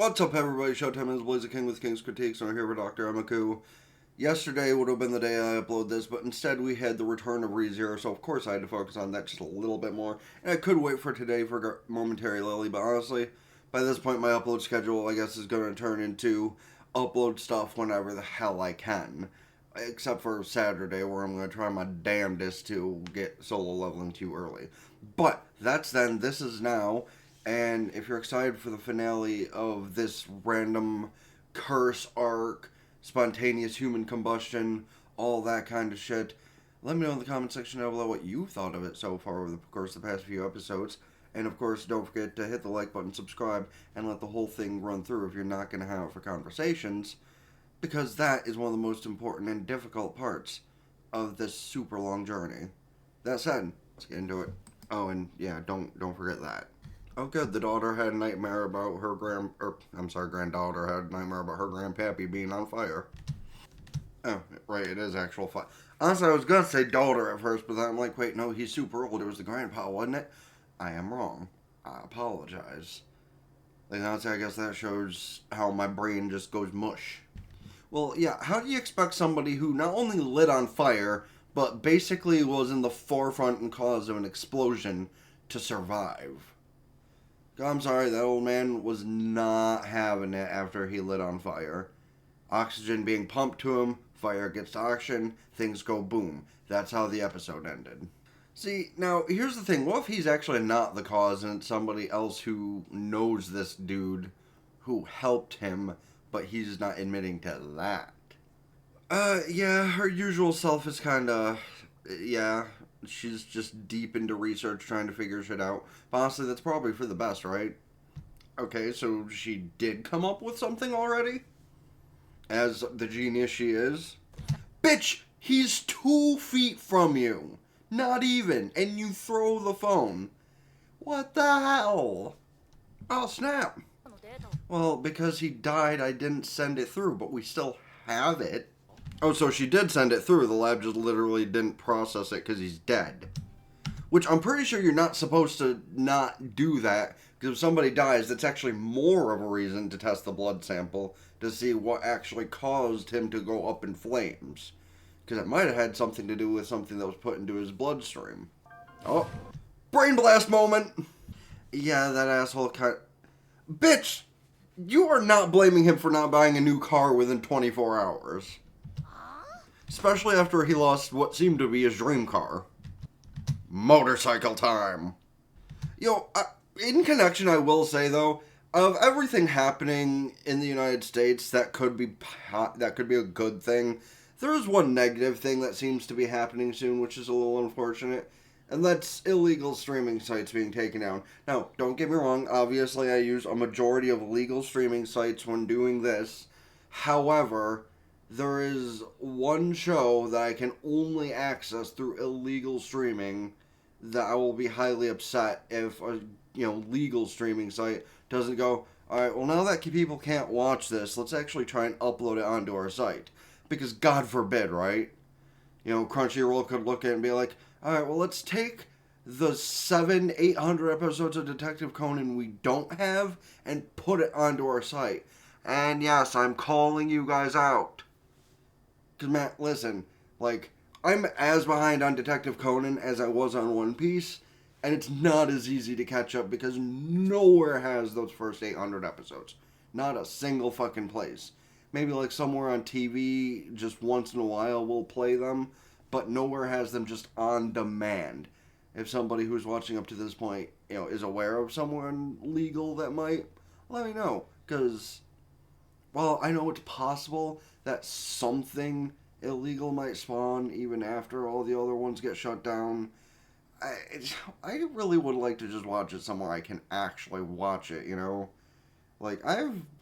What's up, everybody? Showtime is Blaze King with King's Critiques, and I'm here with Dr. Ameku. Yesterday would have been the day I upload this, but instead we had the return of ReZero, so of course I had to focus on that just a little bit more. And I could wait for today for Momentary Lily, but honestly, by this point my upload schedule, I guess, is going to turn into upload stuff whenever the hell I can. Except for Saturday, where I'm going to try my damnedest to get solo leveling too early. But that's then, this is now. And if you're excited for the finale of this random curse arc, spontaneous human combustion, all that kind of shit, let me know in the comment section down below what you thought of it so far over the course of the past few episodes. And of course, don't forget to hit the like button, subscribe, and let the whole thing run through if you're not going to hang out for conversations, because that is one of the most important and difficult parts of this super long journey. That said, let's get into it. Oh, and yeah, don't forget that. Oh, good. The daughter had a nightmare about her granddaughter had a nightmare about her grandpappy being on fire. Oh, right, it is actual fire. Honestly, I was gonna say daughter at first, but then I'm like, wait, no, he's super old. It was the grandpa, wasn't it? I am wrong. I apologize. Like, honestly, I guess that shows how my brain just goes mush. Well, yeah, how do you expect somebody who not only lit on fire, but basically was in the forefront and cause of an explosion to survive? I'm sorry, that old man was not having it after he lit on fire. Oxygen being pumped to him, fire gets to oxygen, things go boom. That's how the episode ended. See, now, here's the thing. What if he's actually not the cause and it's somebody else who knows this dude who helped him, but he's not admitting to that? Yeah, her usual self is kinda, yeah, she's just deep into research trying to figure shit out. But honestly, that's probably for the best, right? Okay, so she did come up with something already? As the genius she is? Bitch, he's 2 feet from you. Not even. And you throw the phone. What the hell? Oh, snap. Well, because he died, I didn't send it through, but we still have it. Oh, so she did send it through. The lab just literally didn't process it because he's dead. Which I'm pretty sure you're not supposed to not do that. Because if somebody dies, that's actually more of a reason to test the blood sample to see what actually caused him to go up in flames. Because it might have had something to do with something that was put into his bloodstream. Oh, brain blast moment! Yeah, that asshole Bitch! You are not blaming him for not buying a new car within 24 hours. Especially after he lost what seemed to be his dream car. Motorcycle time. In connection, I will say though, of everything happening in the United States that could be a good thing, there is one negative thing that seems to be happening soon, which is a little unfortunate, and that's illegal streaming sites being taken down. Now, don't get me wrong, obviously I use a majority of legal streaming sites when doing this. However, there is one show that I can only access through illegal streaming that I will be highly upset if a legal streaming site doesn't go, alright, well, now that people can't watch this, let's actually try and upload it onto our site. Because God forbid, right? Crunchyroll could look at it and be like, alright, well, let's take the 800 episodes of Detective Conan we don't have and put it onto our site. And yes, I'm calling you guys out. Because, Matt, listen, I'm as behind on Detective Conan as I was on One Piece, and it's not as easy to catch up because nowhere has those first 800 episodes. Not a single fucking place. Maybe somewhere on TV, just once in a while we'll play them, but nowhere has them just on demand. If somebody who's watching up to this point, is aware of someone legal that might, let me know. Because, while I know it's possible that something illegal might spawn even after all the other ones get shut down, I really would like to just watch it somewhere I can actually watch it,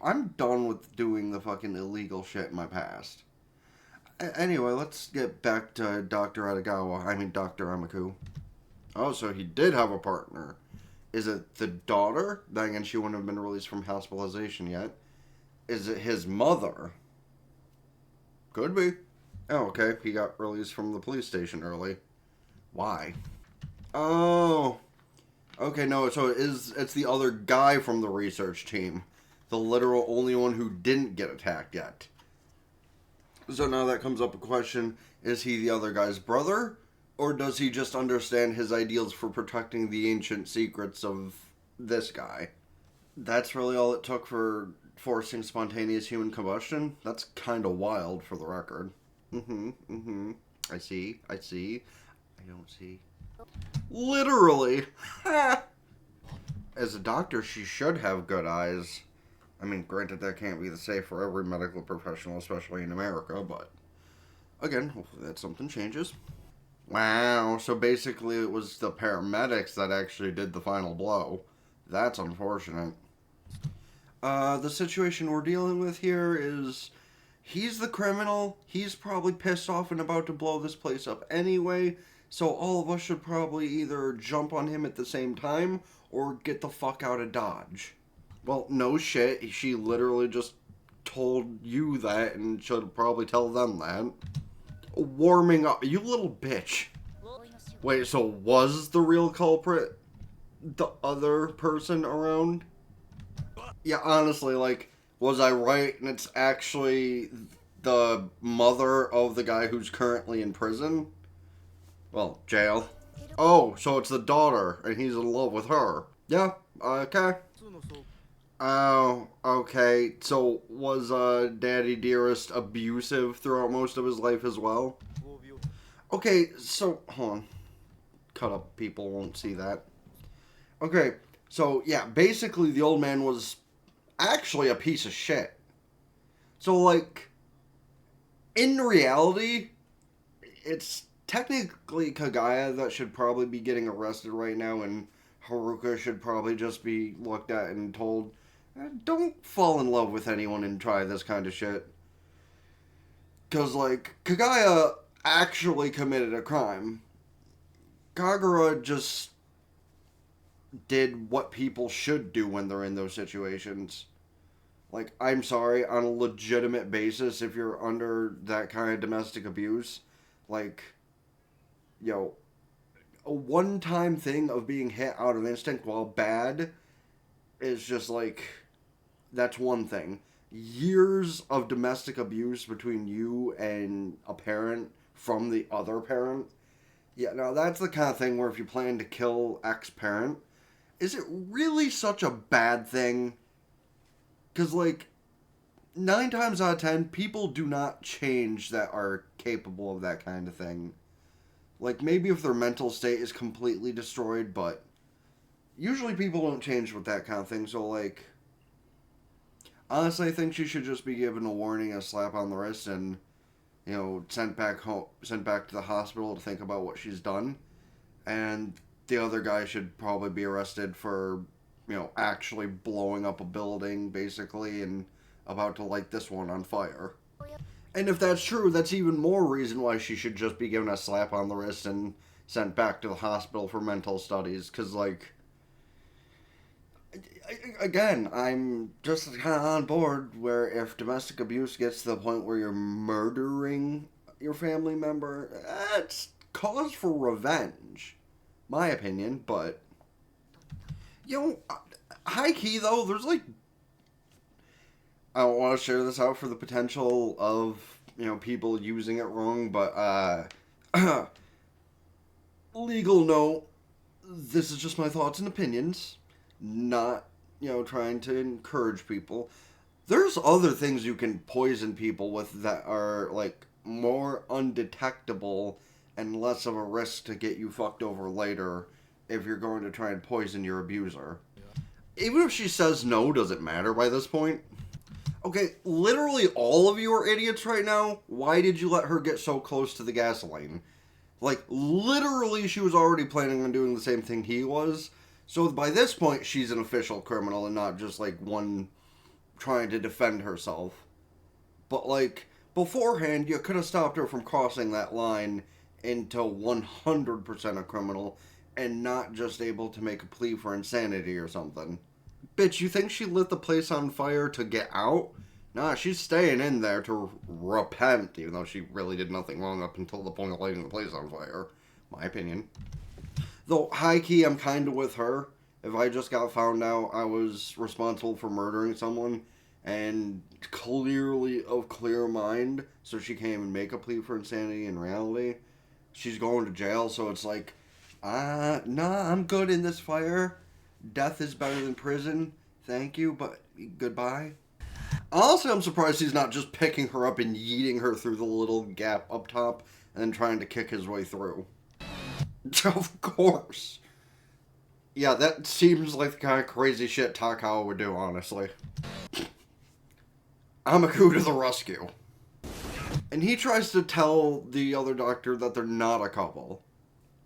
I'm done with doing the fucking illegal shit in my past. Anyway, let's get back to Dr. Ameku. Oh, so he did have a partner. Is it the daughter? Then again, she wouldn't have been released from hospitalization yet. Is it his mother? Could be. Oh, okay. He got released from the police station early. Why? Oh. Okay, no, so it's the other guy from the research team. the literal only one who didn't get attacked yet. So now that comes up a question, is he the other guy's brother? Or does he just understand his ideals for protecting the ancient secrets of this guy? That's really all it took for forcing spontaneous human combustion? That's kind of wild, for the record. I see. I don't see. Literally! As a doctor, she should have good eyes. I mean, granted, that can't be the same for every medical professional, especially in America, but... Again, hopefully that something changes. Wow, so basically it was the paramedics that actually did the final blow. That's unfortunate. The situation we're dealing with here is... He's the criminal. He's probably pissed off and about to blow this place up anyway. So all of us should probably either jump on him at the same time or get the fuck out of Dodge. Well, no shit. She literally just told you that and should probably tell them that. Warming up. You little bitch. Wait, so was the real culprit the other person around? Yeah, honestly, like, was I right and it's actually the mother of the guy who's currently in prison? Well, jail. Oh, so it's the daughter and he's in love with her. Yeah, okay. Oh, okay. So was Daddy Dearest abusive throughout most of his life as well? Okay, so, hold on. Cut up, people won't see that. Okay, so, yeah, basically the old man was actually a piece of shit. So, like, in reality, it's technically Kagaya that should probably be getting arrested right now, and Haruka should probably just be looked at and told, don't fall in love with anyone and try this kind of shit. Because, like, Kagaya actually committed a crime. Kagura just did what people should do when they're in those situations. Like, I'm sorry, on a legitimate basis, if you're under that kind of domestic abuse, like, yo, a one-time thing of being hit out of instinct, while bad, is just like, that's one thing. Years of domestic abuse between you and a parent from the other parent, yeah, now that's the kind of thing where if you plan to kill ex-parent, is it really such a bad thing? Because, like, 9 times out of 10, people do not change that are capable of that kind of thing. Like, maybe if their mental state is completely destroyed, but usually people don't change with that kind of thing, so, like, honestly, I think she should just be given a warning, a slap on the wrist, and, you know, sent back home, sent back to the hospital to think about what she's done. And the other guy should probably be arrested for, you know, actually blowing up a building, basically, and about to light this one on fire. And if that's true, that's even more reason why she should just be given a slap on the wrist and sent back to the hospital for mental studies, because, like, again, I'm just kind of on board where if domestic abuse gets to the point where you're murdering your family member, it's cause for revenge. My opinion, but, you know, high key though, there's like, I don't want to share this out for the potential of, you know, people using it wrong, but, legal note, this is just my thoughts and opinions, not, you know, trying to encourage people. There's other things you can poison people with that are, like, more undetectable and less of a risk to get you fucked over later if you're going to try and poison your abuser. Yeah. Even if she says no, does it matter by this point? Okay, literally all of you are idiots right now. Why did you let her get so close to the gasoline? Like, literally she was already planning on doing the same thing he was. So by this point, she's an official criminal and not just, like, one trying to defend herself. But, like, beforehand, you could have stopped her from crossing that line into 100% a criminal and not just able to make a plea for insanity or something. Bitch, you think she lit the place on fire to get out? Nah, she's staying in there to repent, even though she really did nothing wrong up until the point of lighting the place on fire. My opinion. Though, high-key, I'm kind of with her. If I just got found out I was responsible for murdering someone and clearly of clear mind, so she can't even make a plea for insanity in reality, she's going to jail, so it's like, nah, I'm good in this fire. Death is better than prison. Thank you, but goodbye. Honestly, I'm surprised he's not just picking her up and yeeting her through the little gap up top and then trying to kick his way through. Of course. Yeah, that seems like the kind of crazy shit Takao would do, honestly. Ameku to the rescue. And he tries to tell the other doctor that they're not a couple.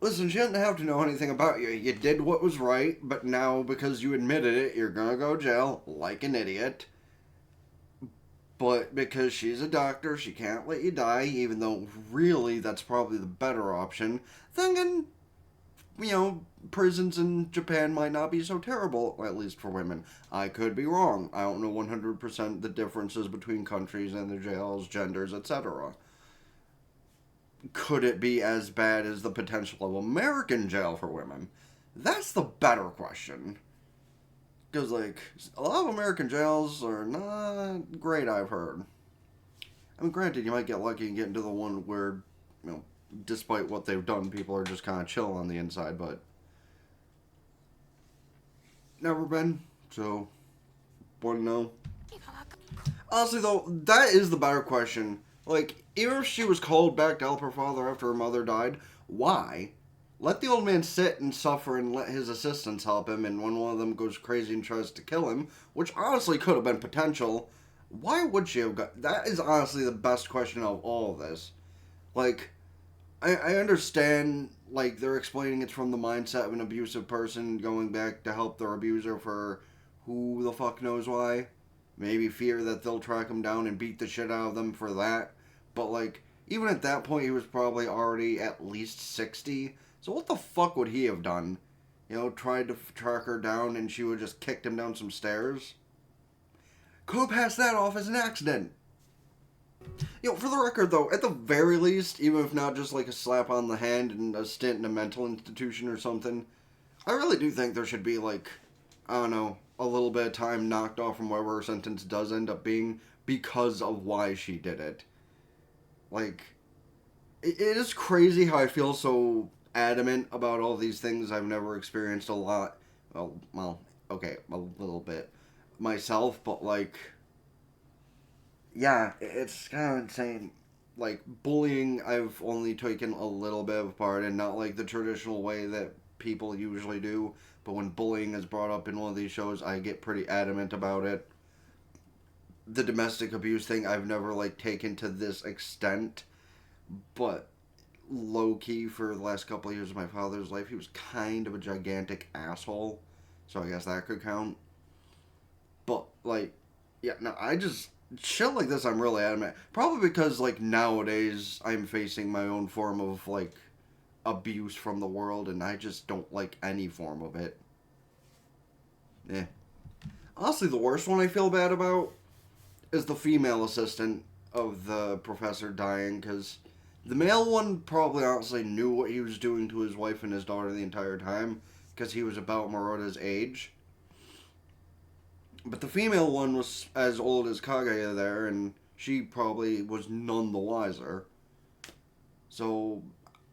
Listen, she doesn't have to know anything about you. You did what was right, but now because you admitted it, you're gonna go to jail like an idiot. But because she's a doctor, she can't let you die, even though really that's probably the better option. Thinking, prisons in Japan might not be so terrible, at least for women. I could be wrong. I don't know 100% the differences between countries and their jails, genders, etc. Could it be as bad as the potential of American jail for women? That's the better question. Because, a lot of American jails are not great, I've heard. I mean, granted, you might get lucky and get into the one where, despite what they've done, people are just kind of chill on the inside, but never been, so wouldn't know. Honestly, though, that is the better question. Even if she was called back to help her father after her mother died, why? Let the old man sit and suffer and let his assistants help him, and when one of them goes crazy and tries to kill him, which honestly could have been potential, why would she have got... That is honestly the best question of all of this. I understand, they're explaining it's from the mindset of an abusive person going back to help their abuser for who the fuck knows why. Maybe fear that they'll track him down and beat the shit out of them for that. But, even at that point, he was probably already at least 60. So what the fuck would he have done? Tried to track her down and she would just kicked him down some stairs? Could have passed that off as an accident. For the record, though, at the very least, even if not just a slap on the hand and a stint in a mental institution or something, I really do think there should be, I don't know, a little bit of time knocked off from whatever her sentence does end up being because of why she did it. It is crazy how I feel so adamant about all these things. I've never experienced a lot. Well, okay, a little bit myself, but yeah, it's kind of insane. Bullying, I've only taken a little bit of a part in, not the traditional way that people usually do, but when bullying is brought up in one of these shows, I get pretty adamant about it. The domestic abuse thing, I've never taken to this extent, but low-key for the last couple of years of my father's life, he was kind of a gigantic asshole, so I guess that could count. But, yeah, no, I just, shit like this I'm really adamant. Probably because, nowadays I'm facing my own form of, abuse from the world, and I just don't like any form of it. Honestly, the worst one I feel bad about is the female assistant of the professor dying, because the male one probably honestly knew what he was doing to his wife and his daughter the entire time, because he was about Morota's age. But the female one was as old as Kaguya there, and she probably was none the wiser. So,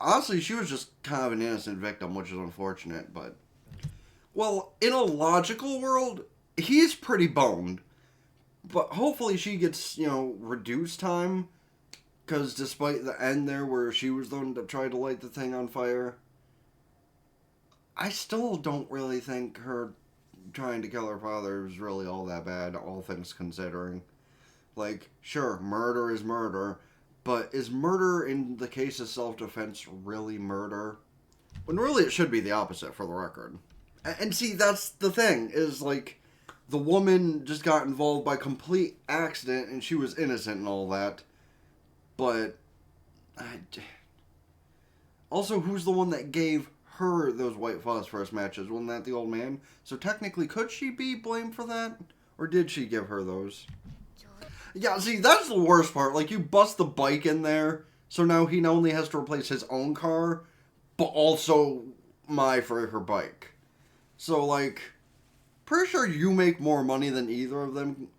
honestly, she was just kind of an innocent victim, which is unfortunate, but... Well, in a logical world, he's pretty boned. But hopefully she gets, reduced time. Because despite the end there where she was the one that tried to light the thing on fire, I still don't really think her trying to kill her father is really all that bad, all things considering. Sure, murder is murder, but is murder in the case of self-defense really murder? When really it should be the opposite, for the record. And see, that's the thing, is the woman just got involved by complete accident and she was innocent and all that. But, also, who's the one that gave her those white phosphorus matches? Wasn't that the old man? So technically, could she be blamed for that? Or did she give her those? Yeah, see, that's the worst part. You bust the bike in there, so now he not only has to replace his own car, but also for her bike. So, like, pretty sure you make more money than either of them,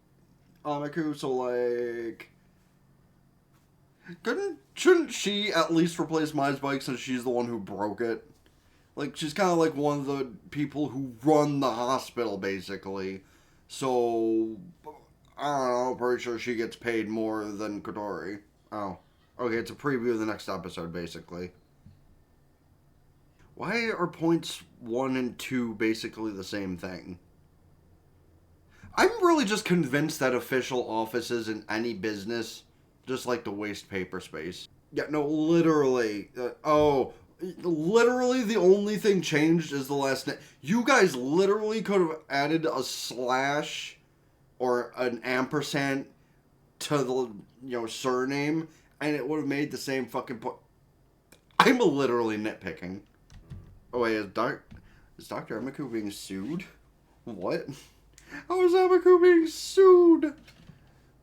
Ameku, so, like, shouldn't she at least replace Mai's bike since she's the one who broke it? Like, she's kind of like one of the people who run the hospital, basically. So, I don't know, pretty sure she gets paid more than Kotori. Oh. Okay, it's a preview of the next episode, basically. Why are points 1 and 2 basically the same thing? I'm really just convinced that official offices in any business just like to waste paper space. Yeah, no, literally. Literally the only thing changed is the last name. You guys literally could have added a slash or an ampersand to the surname, and it would have made the same fucking point. I'm literally nitpicking. Oh wait, is Dr. Ameku being sued? What? How is Ameku being sued?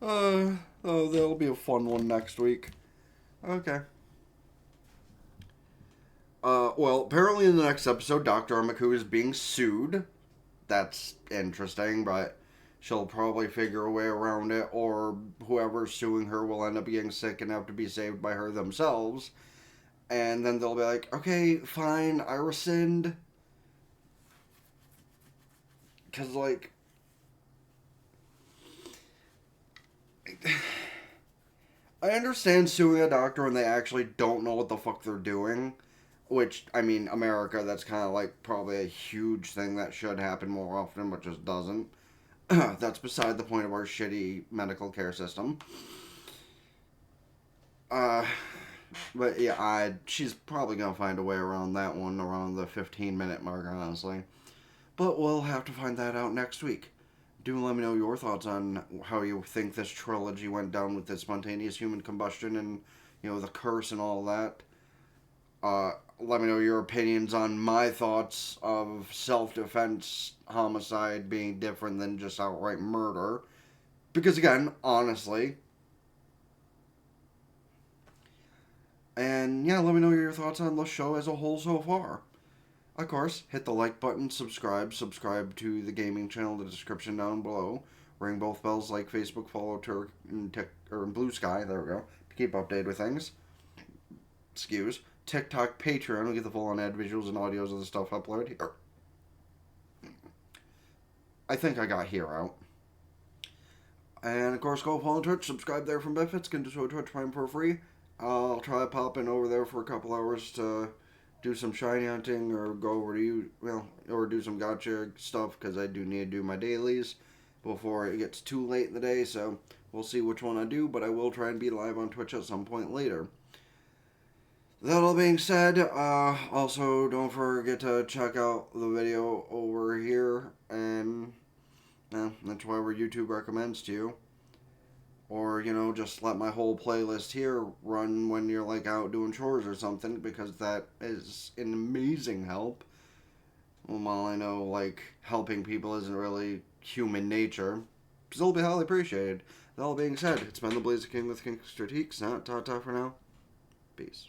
Oh, that'll be a fun one next week. Okay. Well, apparently in the next episode, Dr. Ameku is being sued. That's interesting, but she'll probably figure a way around it, or whoever's suing her will end up getting sick and have to be saved by her themselves. And then they'll be like, okay, fine, I rescind. Because, like, I understand suing a doctor when they actually don't know what the fuck they're doing. Which, I mean, America, that's kind of like probably a huge thing that should happen more often, but just doesn't. That's beside the point of our shitty medical care system. But yeah, she's probably gonna find a way around that one around the 15-minute mark, honestly. But we'll have to find that out next week. Do let me know your thoughts on how you think this trilogy went down with the spontaneous human combustion and, the curse and all that. Let me know your opinions on my thoughts of self-defense homicide being different than just outright murder. Because again, honestly. And yeah, let me know your thoughts on the show as a whole so far. Of course, hit the like button, subscribe to the gaming channel in the description down below. Ring both bells like Facebook, follow Turk and Blue Sky, there we go, to keep updated with things. Excuse. TikTok, Patreon, we get the full-on ad visuals and audios of the stuff uploaded here. I think I got here out. And of course, go follow Twitch, subscribe there from benefits, can just go to Twitch Prime for free. I'll try popping over there for a couple hours to do some shiny hunting or go over to you, or do some gacha stuff because I do need to do my dailies before it gets too late in the day. So we'll see which one I do, but I will try and be live on Twitch at some point later. That all being said, also don't forget to check out the video over here, and that's whatever YouTube recommends to you. Or, just let my whole playlist here run when you're, like, out doing chores or something, because that is an amazing help. Well, while I know, like, helping people isn't really human nature, still be highly appreciated. That all being said, it's been the Blazer King with King's Critique. Ta-ta for now. Peace.